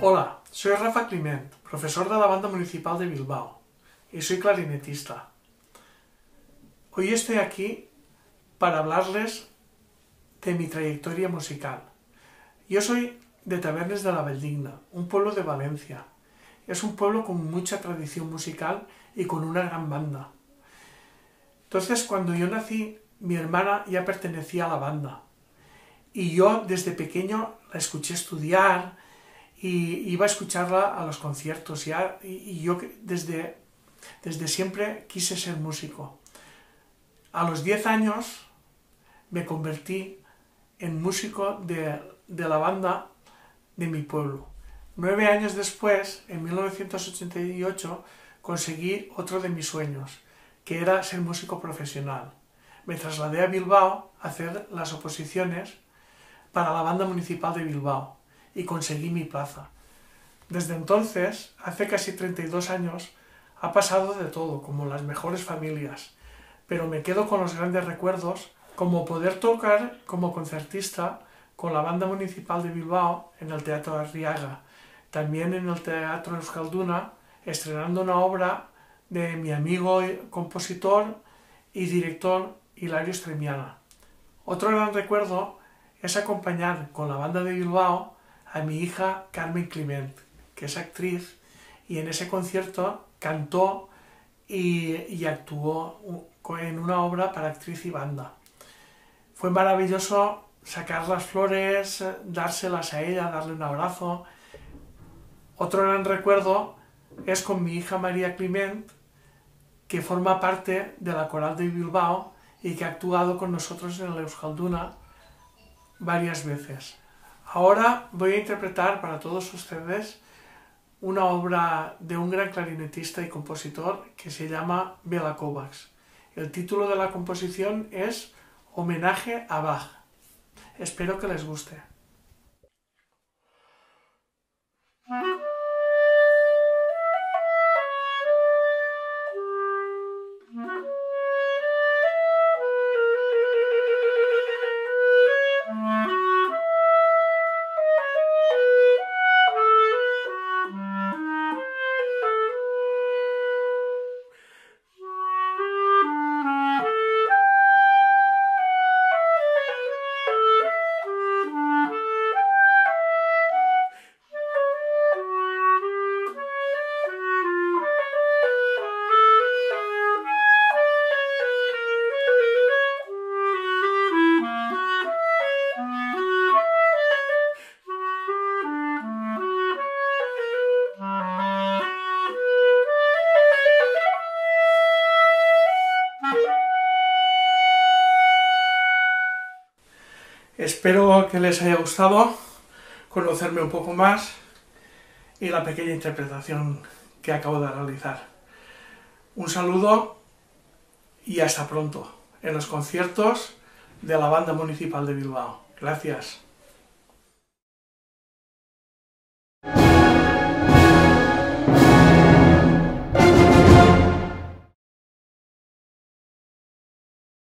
Hola, soy Rafa Climent, profesor de la Banda Municipal de Bilbao y soy clarinetista. Hoy estoy aquí para hablarles de mi trayectoria musical. Yo soy de Tavernes de la Valldigna, un pueblo de Valencia. Es un pueblo con mucha tradición musical y con una gran banda. Entonces, cuando yo nací, mi hermana ya pertenecía a la banda. Y yo desde pequeño la escuché estudiar y iba a escucharla a los conciertos. Y yo desde siempre quise ser músico. A los 10 años me convertí en músico de la banda de mi pueblo. 9 años después, en 1988, conseguí otro de mis sueños, que era ser músico profesional. Me trasladé a Bilbao a hacer las oposiciones para la Banda Municipal de Bilbao y conseguí mi plaza. Desde entonces, hace casi 32 años, ha pasado de todo, como las mejores familias, pero me quedo con los grandes recuerdos, como poder tocar como concertista con la Banda Municipal de Bilbao en el Teatro Arriaga, también en el Teatro Euskalduna, estrenando una obra de mi amigo compositor y director Hilario Estremiana. Otro gran recuerdo es acompañar con la Banda de Bilbao a mi hija Carmen Climent, que es actriz, y en ese concierto cantó y actuó en una obra para actriz y banda. Fue maravilloso sacar las flores, dárselas a ella, darle un abrazo. Otro gran recuerdo es con mi hija María Climent, que forma parte de la Coral de Bilbao y que ha actuado con nosotros en el Euskalduna varias veces. Ahora voy a interpretar para todos ustedes una obra de un gran clarinetista y compositor que se llama Bela Kovacs. El título de la composición es Homenaje a Bach. Espero que les guste. Espero que les haya gustado conocerme un poco más y la pequeña interpretación que acabo de realizar. Un saludo y hasta pronto en los conciertos de la Banda Municipal de Bilbao. Gracias.